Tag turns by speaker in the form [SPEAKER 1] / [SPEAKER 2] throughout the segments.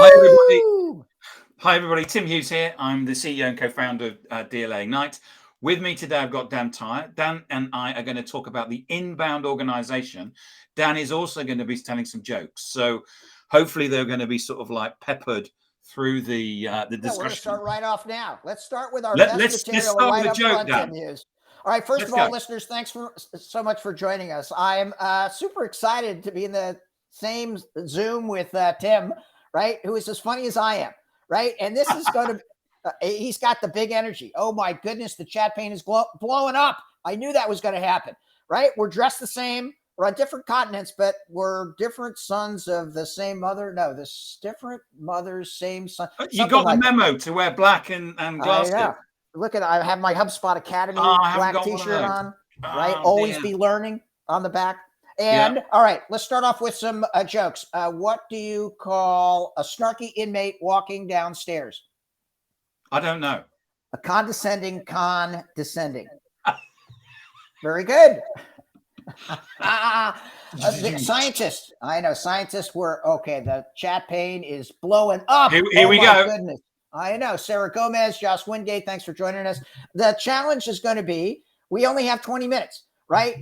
[SPEAKER 1] Hi, everybody. Hi, everybody. Tim Hughes here. I'm the CEO and co-founder of DLA Ignite. With me today, I've got Dan Tyre. Dan and I are going to talk about the inbound organization. Dan is also going to be telling some jokes. So hopefully they're going to be sort of like peppered through the discussion.
[SPEAKER 2] We're going to start right off now. Let's start with our best material right up front, Tim Hughes. All right, first of all, listeners, thanks so much for joining us. I am super excited to be in the same Zoom with Tim, right, who is as funny as I am, right? And this is going to he's got the big energy. Oh, my goodness, the chat pane is blowing up. I knew that was going to happen, right? We're dressed the same. We're on different continents, but we're different sons of the same mother. No, this different mothers, same son.
[SPEAKER 1] You got the memo to wear black and glasses.
[SPEAKER 2] I know. Look at, I have my HubSpot Academy black t-shirt on, right? Always be learning on the back. And all right, let's start off with some jokes. What do you call a snarky inmate walking downstairs?
[SPEAKER 1] I don't know.
[SPEAKER 2] A condescending. Very good. Scientists. I know scientists were okay. The chat pane is blowing up.
[SPEAKER 1] Here we go.
[SPEAKER 2] Goodness. I know. Sarah Gomez, Josh Wingate, thanks for joining us. The challenge is going to be, we only have 20 minutes, right?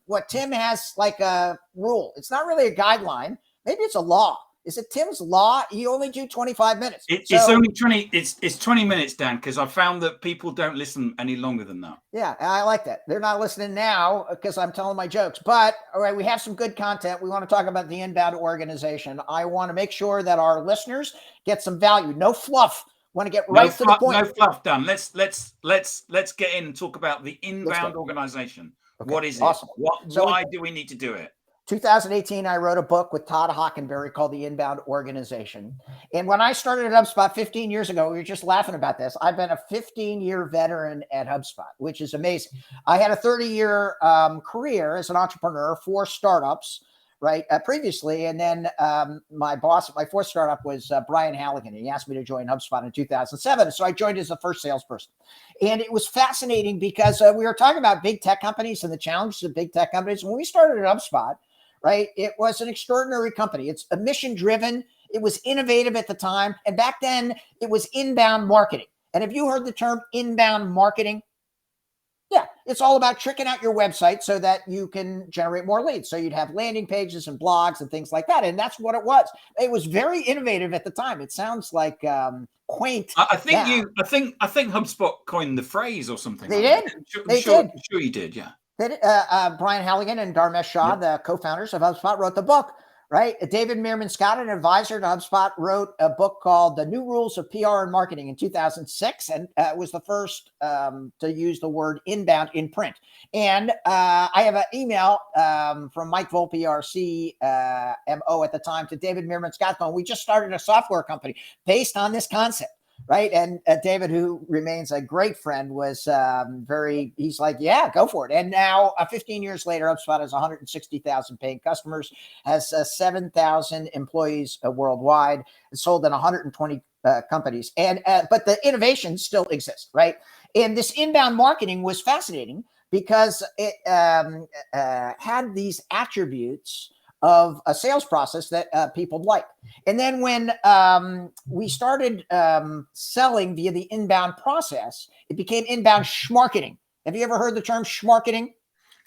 [SPEAKER 2] What Tim has like a rule. It's not really a guideline. Maybe it's a law. Is it Tim's law? You only do 25 minutes.
[SPEAKER 1] It's only 20. It's 20 minutes, Dan, because I found that people don't listen any longer than that.
[SPEAKER 2] Yeah, I like that. They're not listening now because I'm telling my jokes. But all right, we have some good content. We want to talk about the inbound organization. I want to make sure that our listeners get some value. No fluff. Want to get right to the point.
[SPEAKER 1] No fluff, Dan. Let's get in and talk about the inbound organization. Okay. What is it? Awesome. Why do we need to do it?
[SPEAKER 2] 2018, I wrote a book with Todd Hockenberry called The Inbound Organization. And when I started at HubSpot 15 years ago, we were just laughing about this. I've been a 15-year veteran at HubSpot, which is amazing. I had a 30-year career as an entrepreneur, 4 startups, right, previously. And then my fourth startup was Brian Halligan. He asked me to join HubSpot in 2007. So I joined as the first salesperson. And it was fascinating because we were talking about big tech companies and the challenges of big tech companies. When we started at HubSpot, right, it was an extraordinary company. It's a mission driven. It was innovative at the time. And back then it was inbound marketing. And have you heard the term inbound marketing? Yeah, it's all about tricking out your website so that you can generate more leads. So you'd have landing pages and blogs and things like that. And that's what it was. It was very innovative at the time. It sounds like quaint.
[SPEAKER 1] I think HubSpot coined the phrase or something.
[SPEAKER 2] They did.
[SPEAKER 1] I'm sure you did. Yeah.
[SPEAKER 2] Brian Halligan and Dharmesh Shah, the co-founders of HubSpot, wrote the book, right? David Meerman Scott, an advisor to HubSpot, wrote a book called The New Rules of PR and Marketing in 2006, and was the first to use the word inbound in print. And I have an email from Mike Volpe, our CMO at the time, to David Meerman Scott going, we just started a software company based on this concept. Right. And David, who remains a great friend, was he's like, yeah, go for it. And now 15 years later, HubSpot has 160,000 paying customers, has 7,000 employees worldwide, sold in 120 companies. And but the innovation still exists. Right. And this inbound marketing was fascinating because it had these attributes of a sales process that people like. And then when we started selling via the inbound process, it became inbound schmarketing. Have you ever heard the term schmarketing?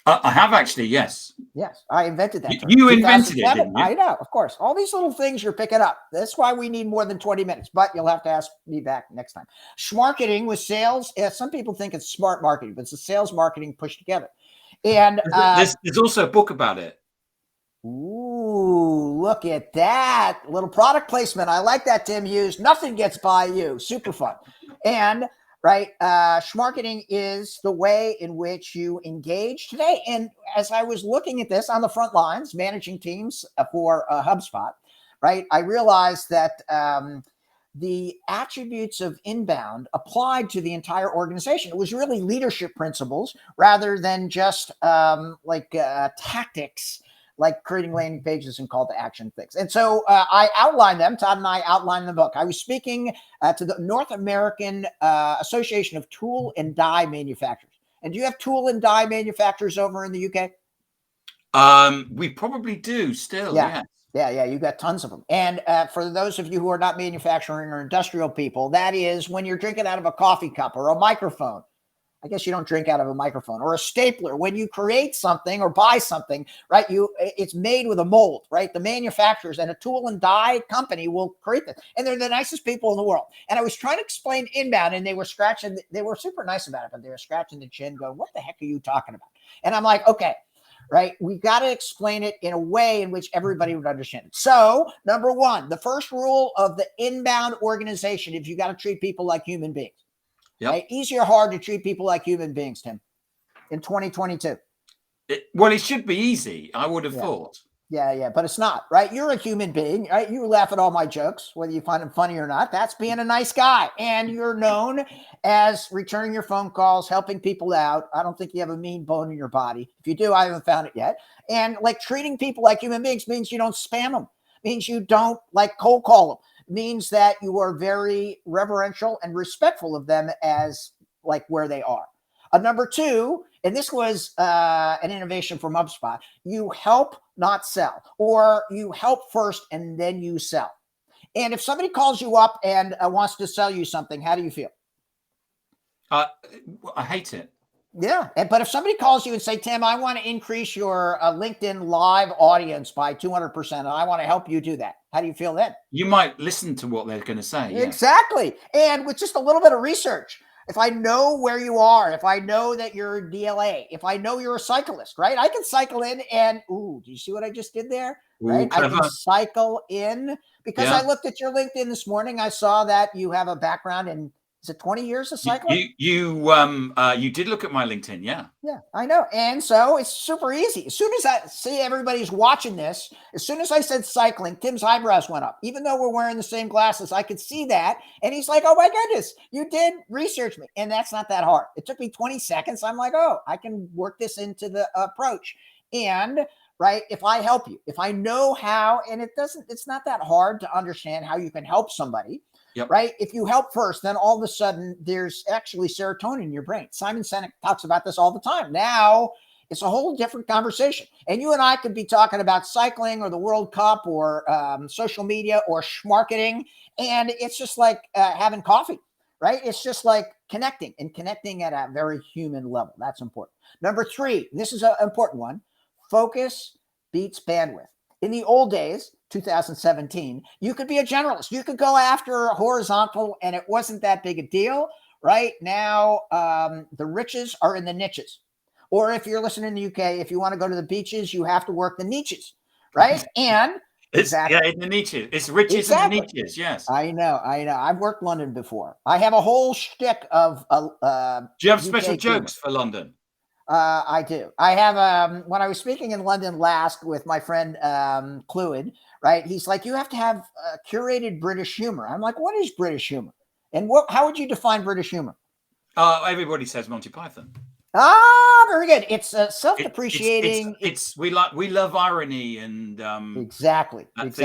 [SPEAKER 1] I have actually, yes.
[SPEAKER 2] Yes, I invented that term.
[SPEAKER 1] You invented it, didn't you?
[SPEAKER 2] I know, of course. All these little things you're picking up. That's why we need more than 20 minutes, but you'll have to ask me back next time. Schmarketing was sales. Some people think it's smart marketing, but it's a sales marketing pushed together. And
[SPEAKER 1] there's also a book about it.
[SPEAKER 2] Ooh, look at that. Little product placement. I like that, Tim Hughes. Nothing gets by you. Super fun. And right, schmarketing is the way in which you engage today. And as I was looking at this on the front lines, managing teams for HubSpot, right, I realized that the attributes of inbound applied to the entire organization. It was really leadership principles rather than just tactics, like creating landing pages and call to action things. And so I outlined them. Todd and I outlined the book. I was speaking to the North American Association of Tool and Die Manufacturers. And do you have tool and die manufacturers over in the UK?
[SPEAKER 1] We probably do still,
[SPEAKER 2] yeah.
[SPEAKER 1] Yes.
[SPEAKER 2] Yeah, you got tons of them. And for those of you who are not manufacturing or industrial people, that is when you're drinking out of a coffee cup or a microphone. I guess you don't drink out of a microphone, or a stapler. When you create something or buy something, right? It's made with a mold, right? The manufacturers and a tool and die company will create this, and they're the nicest people in the world. And I was trying to explain inbound, and they were super nice about it, but they were scratching the chin, going, "What the heck are you talking about?" And I'm like, okay. Right. We got to explain it in a way in which everybody would understand it. So, number one, the first rule of the inbound organization is you got to treat people like human beings.
[SPEAKER 1] Yep.
[SPEAKER 2] Right? Easy or hard to treat people like human beings, Tim, in 2022?
[SPEAKER 1] Well, it should be easy, I would have thought.
[SPEAKER 2] Yeah, but it's not, right? You're a human being, right? You laugh at all my jokes, whether you find them funny or not. That's being a nice guy. And you're known as returning your phone calls, helping people out. I don't think you have a mean bone in your body. If you do, I haven't found it yet. And like treating people like human beings means you don't spam them, means you don't like cold call them, means that you are very reverential and respectful of them as like where they are. Number two, and this was an innovation from Hubspot, you help, not sell, or you help first and then you sell. And if somebody calls you up and wants to sell you something, how do you feel?
[SPEAKER 1] I hate it.
[SPEAKER 2] Yeah. But if somebody calls you and say, Tim, I want to increase your LinkedIn live audience by 200%, and I want to help you do that, how do you feel then?
[SPEAKER 1] You might listen to what they're going to say.
[SPEAKER 2] Exactly. And with just a little bit of research, if I know where you are, if I know that you're a DLA, if I know you're a cyclist, right? I can cycle in and, do you see what I just did there? Right? I can cycle in because I looked at your LinkedIn this morning. I saw that you have a background in, is it 20 years of cycling?
[SPEAKER 1] You did look at my LinkedIn, yeah.
[SPEAKER 2] Yeah, I know. And so it's super easy. As soon as I see everybody's watching this, as soon as I said cycling, Tim's eyebrows went up. Even though we're wearing the same glasses, I could see that. And he's like, oh my goodness, you did research me. And that's not that hard. It took me 20 seconds. I'm like, oh, I can work this into the approach. And right, if I help you, if I know how, and it's not that hard to understand how you can help somebody. Yep. Right. If you help first, then all of a sudden there's actually serotonin in your brain. Simon Sinek talks about this all the time. Now it's a whole different conversation. And you and I could be talking about cycling or the World Cup or social media or marketing. And it's just like having coffee, right? It's just like connecting at a very human level. That's important. Number three, this is an important one. Focus beats bandwidth. In the old days, 2017, you could be a generalist. You could go after a horizontal and it wasn't that big a deal. Right now, the riches are in the niches. Or if you're listening in the UK, if you want to go to the beaches, you have to work the niches. Right. And
[SPEAKER 1] in the niches. It's riches in the niches. Yes.
[SPEAKER 2] I know. I've worked London before. I have a whole shtick of
[SPEAKER 1] do you have special jokes for London?
[SPEAKER 2] I do. I have, when I was speaking in London last with my friend Cluid, right? He's like, you have to have curated British humor. I'm like, what is British humor? And how would you define British humor?
[SPEAKER 1] Everybody says Monty Python.
[SPEAKER 2] Ah, very good. It's self-depreciating.
[SPEAKER 1] We love irony and
[SPEAKER 2] exactly. And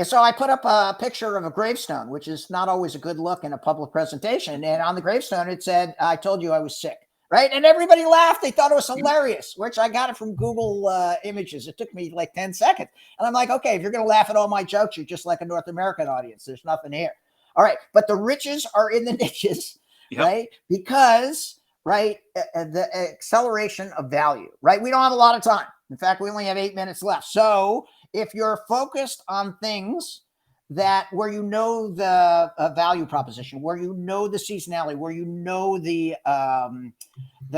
[SPEAKER 2] so I put up a picture of a gravestone, which is not always a good look in a public presentation. And on the gravestone, it said, I told you I was sick. Right. And everybody laughed. They thought it was hilarious, which I got it from Google Images. It took me like 10 seconds. And I'm like, okay, if you're going to laugh at all my jokes, you're just like a North American audience. There's nothing here. All right. But the riches are in the niches, right? Because, right, the acceleration of value, right? We don't have a lot of time. In fact, we only have 8 minutes left. So if you're focused on things that where you know the value proposition, where you know the seasonality, where you know the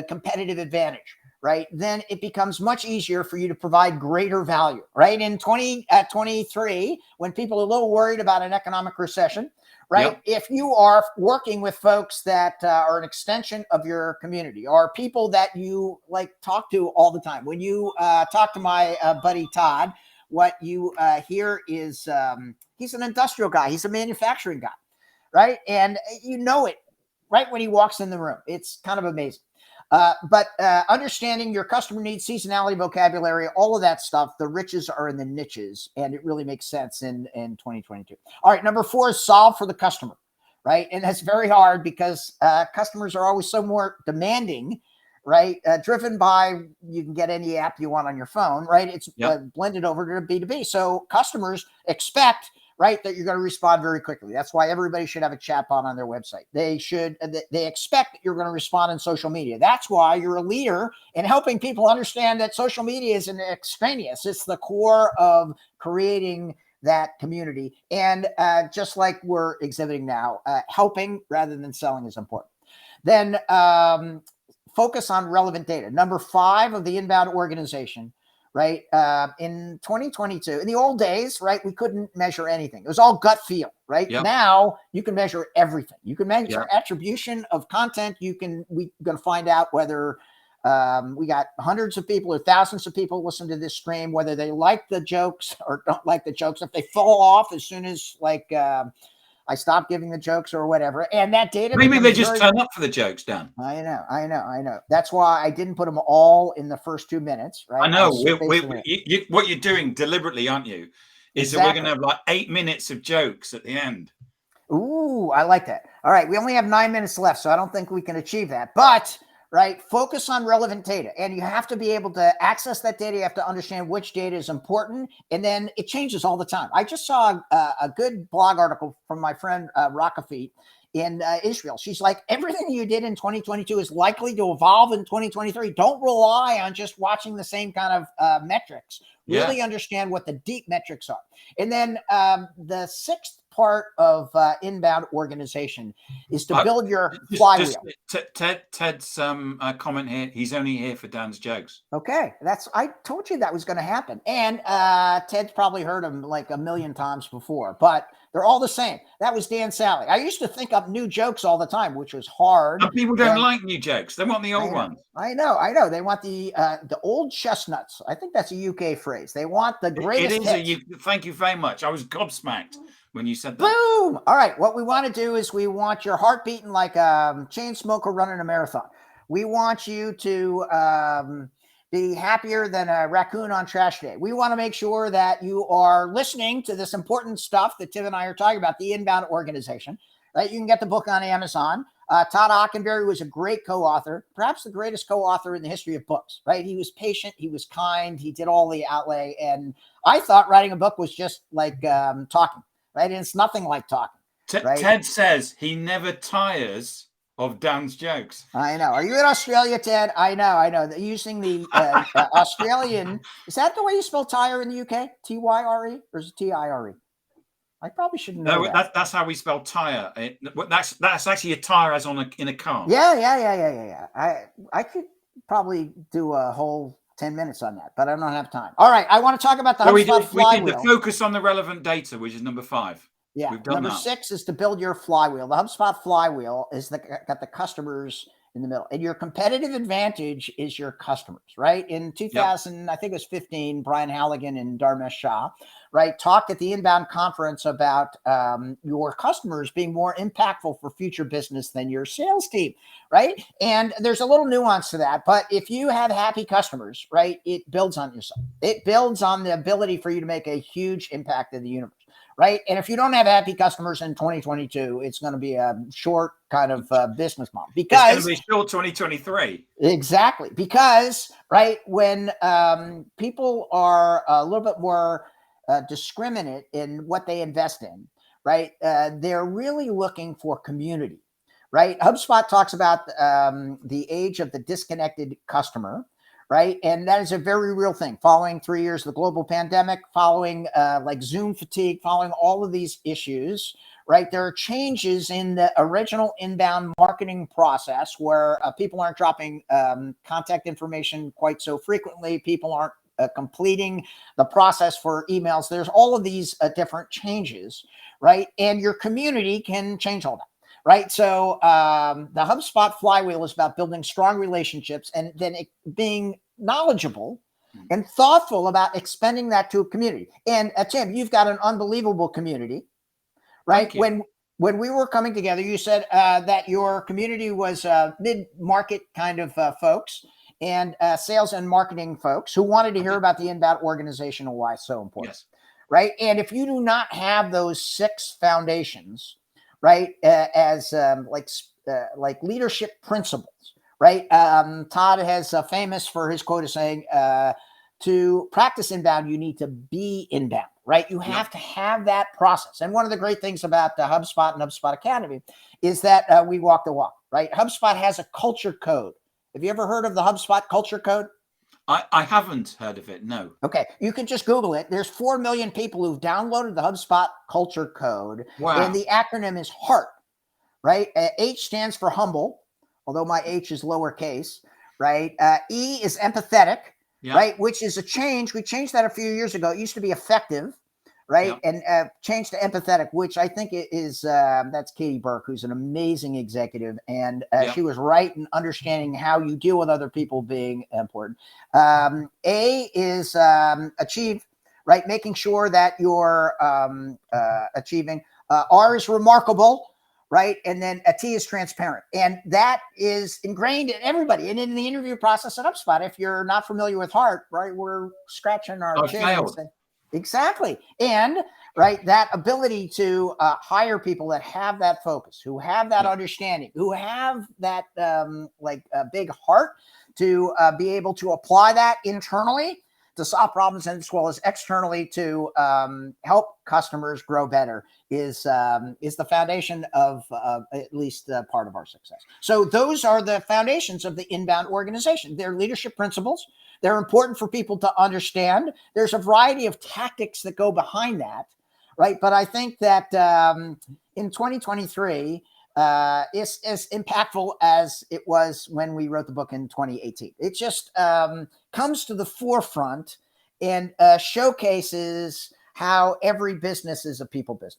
[SPEAKER 2] competitive advantage, right? Then it becomes much easier for you to provide greater value, right? In 2023, when people are a little worried about an economic recession, right? Yep. If you are working with folks that are an extension of your community or people that you like talk to all the time, when you talk to my buddy Todd, what you hear is he's an industrial guy. He's a manufacturing guy, right? And you know it right when he walks in the room. It's kind of amazing. But understanding your customer needs, seasonality, vocabulary, all of that stuff, the riches are in the niches, and it really makes sense in 2022. All right, number 4 is solve for the customer, right? And that's very hard because customers are always so more demanding right? Driven by, you can get any app you want on your phone, right? It's blended over to B2B. So customers expect, right, that you're going to respond very quickly. That's why everybody should have a chatbot on their website. They expect that you're going to respond in social media. That's why you're a leader in helping people understand that social media isn't extraneous. It's the core of creating that community. And just like we're exhibiting now, helping rather than selling is important. Then focus on relevant data. Number 5 of the inbound organization, right? In 2022, in the old days, right, we couldn't measure anything. It was all gut feel, right?
[SPEAKER 1] Yep.
[SPEAKER 2] Now you can measure everything. You can measure attribution of content. We're going to find out whether we got hundreds of people or thousands of people listen to this stream, whether they like the jokes or don't like the jokes, if they fall off as soon as I stopped giving the jokes or whatever. And that data.
[SPEAKER 1] Maybe they just turn up for the jokes, Dan.
[SPEAKER 2] I know. That's why I didn't put them all in the first 2 minutes, right?
[SPEAKER 1] I know. What you're doing deliberately, aren't you? Is that we're going to have like 8 minutes of jokes at the end.
[SPEAKER 2] Ooh, I like that. All right. We only have 9 minutes left, so I don't think we can achieve that. But, right, focus on relevant data. And you have to be able to access that data. You have to understand which data is important. And then it changes all the time. I just saw a good blog article from my friend Rakafit in Israel. She's like, everything you did in 2022 is likely to evolve in 2023. Don't rely on just watching the same kind of metrics. Really understand what the deep metrics are. And then the 6th part of inbound organization is to build your flywheel.
[SPEAKER 1] Ted's comment here. He's only here for Dan's jokes.
[SPEAKER 2] Okay, I told you that was going to happen, and Ted's probably heard them like a million times before, but they're all the same. That was Dan Sally. I used to think up new jokes all the time, which was hard.
[SPEAKER 1] And people don't like new jokes. They want the old ones.
[SPEAKER 2] I know. They want the old chestnuts. I think that's a UK phrase. They want the greatest hits.
[SPEAKER 1] Thank you very much. I was gobsmacked when you said that.
[SPEAKER 2] Boom! All right. What we want to do is we want your heart beating like a chain smoker running a marathon. We want you to be happier than a raccoon on trash day. We want to make sure that you are listening to this important stuff that Tim and I are talking about, the inbound organization. Right? You can get the book on Amazon. Todd Hockenberry was a great co-author, perhaps the greatest co-author in the history of books, right? He was patient. He was kind. He did all the outlay. And I thought writing a book was just like talking. Right. And it's nothing like talking. Right?
[SPEAKER 1] Ted says he never tires of Dan's jokes.
[SPEAKER 2] I know. Are you in Australia, Ted? I know. Using the Australian. Is that the way you spell tire in the UK? Tyre or is it Tire? I probably shouldn't know.
[SPEAKER 1] No, that's how we spell tire. That's actually a tire as in a car.
[SPEAKER 2] Yeah. I could probably do a whole 10 minutes on that, but I don't have time. All right. I want to talk about the HubSpot flywheel.
[SPEAKER 1] We did the focus on the relevant data, which is number 5.
[SPEAKER 2] Yeah. Number 6 is to build your flywheel. The HubSpot flywheel is got the customers in the middle, and your competitive advantage is your customers, right? In 2000, I think it was 15, Brian Halligan and Dharmesh Shah, right, talked at the Inbound conference about your customers being more impactful for future business than your sales team, right? And there's a little nuance to that, but if you have happy customers, right, it builds on yourself. It builds on the ability for you to make a huge impact in the universe. Right. And if you don't have happy customers in 2022, it's going to be a short kind of business model, because
[SPEAKER 1] it's going to be short 2023.
[SPEAKER 2] Exactly. Because, right, when people are a little bit more discriminate in what they invest in, right, they're really looking for community. Right. HubSpot talks about the age of the disconnected customer. Right. And that is a very real thing. Following 3 years of the global pandemic, following like Zoom fatigue, following all of these issues, right, there are changes in the original inbound marketing process where people aren't dropping contact information quite so frequently. People aren't completing the process for emails. There's all of these different changes. Right. And your community can change all that. Right. So the HubSpot flywheel is about building strong relationships and then being knowledgeable and thoughtful about expanding that to a community. And Tim, you've got an unbelievable community, right? When we were coming together, you said that your community was mid-market kind of folks and sales and marketing folks who wanted to hear about the inbound organization and why it's so important. Yes. Right. And if you do not have those 6 foundations, right, as like leadership principles, right? Todd has famous for his quote of saying, to practice inbound, you need to be inbound, right? You have to have that process. And one of the great things about the HubSpot and HubSpot Academy is that we walk the walk, right? HubSpot has a culture code. Have you ever heard of the HubSpot culture code?
[SPEAKER 1] I haven't heard of it, no.
[SPEAKER 2] Okay, you can just Google it. There's 4 million people who've downloaded the HubSpot culture code, and
[SPEAKER 1] Wow.
[SPEAKER 2] the acronym is HEART, right? H stands for humble, although my H is lowercase, right? E is empathetic, right? Which is a change. We changed that a few years ago. It used to be effective, right? And changed to empathetic, which I think is that's Katie Burke, who's an amazing executive, and she was right in understanding how you deal with other people being important. A is achieve, right? Making sure that you're achieving. R is remarkable, right? And then a T is transparent. And that is ingrained in everybody. And in the interview process at HubSpot, if you're not familiar with HEART, right, we're scratching our chins. Exactly. And right, that ability to hire people that have that focus, who have that understanding, who have that big heart to be able to apply that internally to solve problems as well as externally to help customers grow better is the foundation of at least part of our success. So those are the foundations of the inbound organization. They're leadership principles. They're important for people to understand. There's a variety of tactics that go behind that, right? But I think that in 2023, is as impactful as it was when we wrote the book in 2018. It just comes to the forefront and showcases how every business is a people business.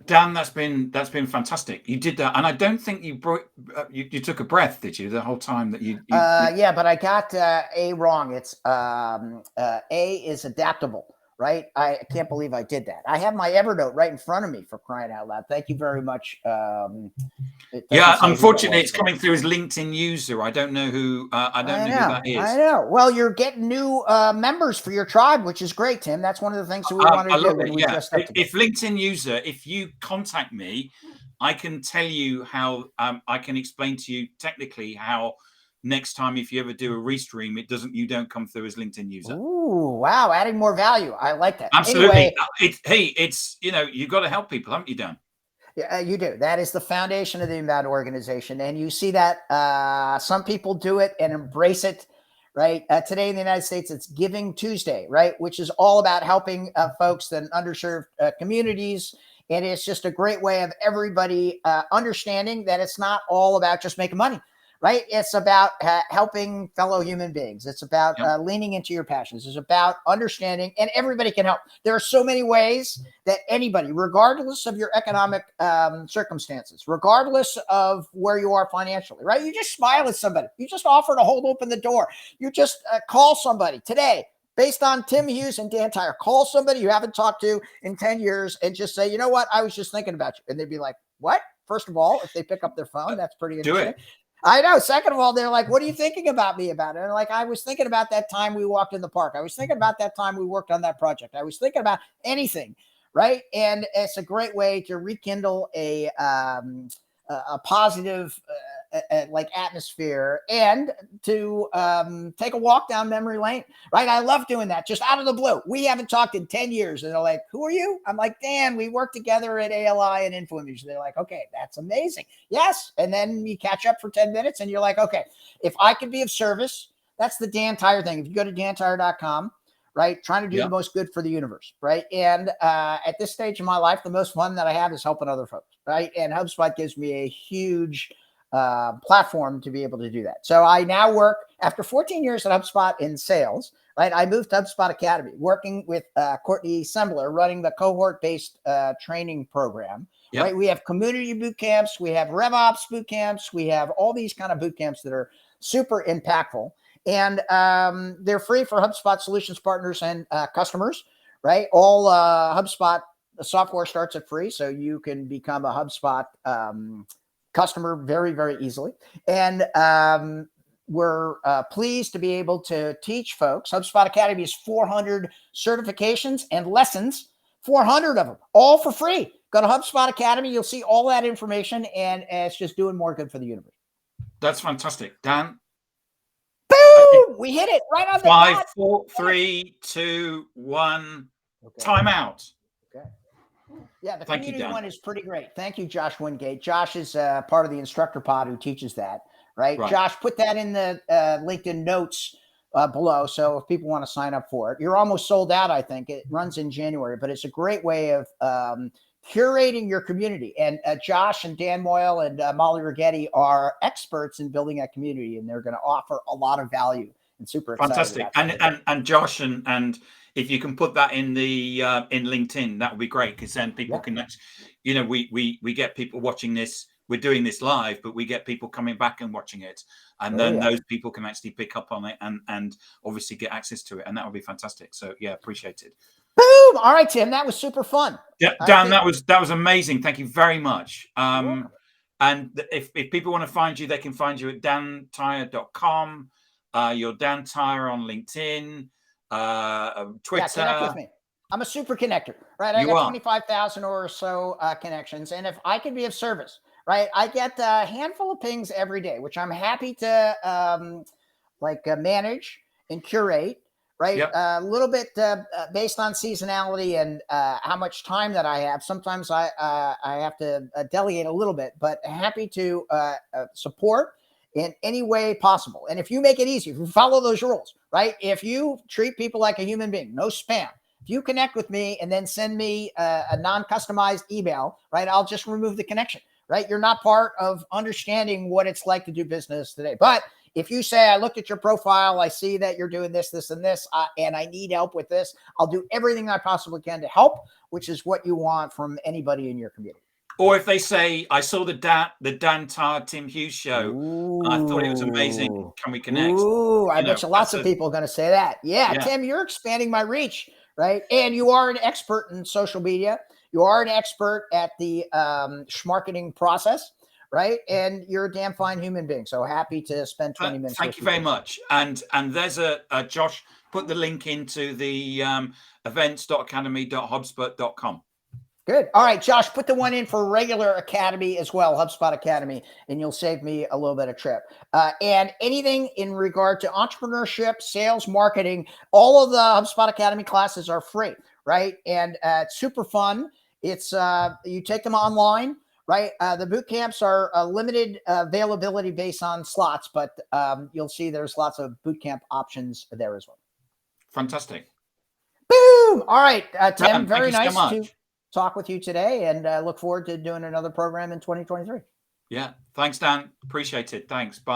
[SPEAKER 1] Dan, that's been fantastic. You did that, and I don't think you took a breath, did you? The whole time that you
[SPEAKER 2] yeah, but I got A wrong. It's A is adaptable. Right? I can't believe I did that. I have my Evernote right in front of me, for crying out loud. Thank you very much.
[SPEAKER 1] Unfortunately, it's coming through as LinkedIn user. I don't know who. I don't know who that is.
[SPEAKER 2] I know. Well, you're getting new members for your tribe, which is great, Tim. That's one of the things that we want to do when we just up
[SPEAKER 1] if LinkedIn user, if you contact me, I can tell you how. I can explain to you technically how. Next time, if you ever do a restream, you don't come through as LinkedIn user.
[SPEAKER 2] Ooh, wow, adding more value. I like that.
[SPEAKER 1] Absolutely. Anyway, it's you've got to help people, haven't you, Dan?
[SPEAKER 2] Yeah, you do. That is the foundation of the inbound organization, and you see that some people do it and embrace it. Right today in the United States, it's Giving Tuesday, right, which is all about helping folks in underserved communities. And it's just a great way of everybody understanding that it's not all about just making money. Right. It's about helping fellow human beings. It's about leaning into your passions. It's about understanding, and everybody can help. There are so many ways that anybody, regardless of your economic circumstances, regardless of where you are financially, right? You just smile at somebody. You just offer to hold open the door. You just call somebody today. Based on Tim Hughes and Dan Tyre, call somebody you haven't talked to in 10 years and just say, you know what? I was just thinking about you. And they'd be like, what? First of all, if they pick up their phone, that's pretty interesting.
[SPEAKER 1] Do it.
[SPEAKER 2] I know. Second of all, they're like, what are you thinking about me about it? And like, I was thinking about that time we walked in the park. I was thinking about that time we worked on that project. I was thinking about anything. Right. And it's a great way to rekindle a positive like atmosphere and to take a walk down memory lane. Right. I love doing that just out of the blue. We haven't talked in 10 years. And they're like, who are you? I'm like, Dan, we worked together at ALI and InfoImage. They're like, okay, that's amazing. Yes. And then you catch up for 10 minutes and you're like, okay, if I could be of service, that's the Dan Tyre thing. If you go to dantyre.com, right, trying to do the most good for the universe. Right. And at this stage of my life, the most fun that I have is helping other folks. Right. And HubSpot gives me a huge platform to be able to do that. So I now work after 14 years at HubSpot in sales, right? I moved to HubSpot Academy, working with Courtney Sembler, running the cohort-based training program, right? We have community boot camps, we have RevOps boot camps, we have all these kind of boot camps that are super impactful. And they're free for HubSpot solutions partners and customers, right? All HubSpot software starts at free, so you can become a HubSpot customer very, very easily. And we're pleased to be able to teach folks. HubSpot Academy is 400 certifications and lessons, 400 of them, all for free. Go to HubSpot Academy. You'll see all that information, and it's just doing more good for the universe.
[SPEAKER 1] That's fantastic. Dan?
[SPEAKER 2] Boom! We hit it right on the
[SPEAKER 1] 5,
[SPEAKER 2] dot.
[SPEAKER 1] 4, 3, 2, 1.
[SPEAKER 2] Okay.
[SPEAKER 1] Time out.
[SPEAKER 2] Okay. Yeah, the
[SPEAKER 1] Thank you,
[SPEAKER 2] community
[SPEAKER 1] Dan.
[SPEAKER 2] one is pretty great. Thank you, Josh Wingate. Josh is part of the instructor pod who teaches that, right? Josh, put that in the LinkedIn notes below. So if people want to sign up for it, you're almost sold out, I think. It runs in January, but it's a great way of curating your community. And Josh and Dan Moyle and Molly Rigetti are experts in building that community, and they're going to offer a lot of value. And super excited.
[SPEAKER 1] Fantastic. And Josh, and if you can put that in the in LinkedIn, that would be great, because then people can, you know, we get people watching this. We're doing this live, but we get people coming back and watching it, and then those people can actually pick up on it and obviously get access to it, and that would be fantastic. So yeah, appreciate it.
[SPEAKER 2] Boom! All right, Tim, that was super fun.
[SPEAKER 1] Yeah, Dan, that was amazing. Thank you very much. And if people want to find you, they can find you at dantyre.com. You're Dan Tyre on LinkedIn, Twitter.
[SPEAKER 2] Yeah, connect with me. I'm a super connector, right? I got 25,000 or so connections. And if I can be of service, right, I get a handful of pings every day, which I'm happy to manage and curate, right? A little bit based on seasonality and how much time that I have. Sometimes I have to delegate a little bit, but happy to support in any way possible. And if you make it easy, if you follow those rules, right? If you treat people like a human being, no spam. If you connect with me and then send me a non-customized email, right? I'll just remove the connection, right? You're not part of understanding what it's like to do business today. But if you say, I looked at your profile, I see that you're doing this, this, and this, and I need help with this, I'll do everything I possibly can to help, which is what you want from anybody in your community.
[SPEAKER 1] Or if they say, I saw the Dan Tyre Tim Hughes show. I thought it was amazing. Can we connect?
[SPEAKER 2] I bet you lots of people are going to say that. Yeah, Tim, you're expanding my reach, right? And you are an expert in social media. You are an expert at the schmarketing process, right? And you're a damn fine human being. So happy to spend 20 minutes.
[SPEAKER 1] Thank you very much. And there's a Josh, put the link into the events.academy.hubspot.com.
[SPEAKER 2] Good. All right, Josh, put the one in for regular Academy as well, HubSpot Academy, and you'll save me a little bit of trip. And anything in regard to entrepreneurship, sales, marketing, all of the HubSpot Academy classes are free, right? And it's super fun. It's you take them online, right? The boot camps are limited availability based on slots, but you'll see there's lots of boot camp options there as well.
[SPEAKER 1] Fantastic.
[SPEAKER 2] Boom. All right, Tim,
[SPEAKER 1] Dan,
[SPEAKER 2] very nice to talk with you today, and look forward to doing another program in 2023.
[SPEAKER 1] Yeah. Thanks, Dan. Appreciate it. Thanks. Bye.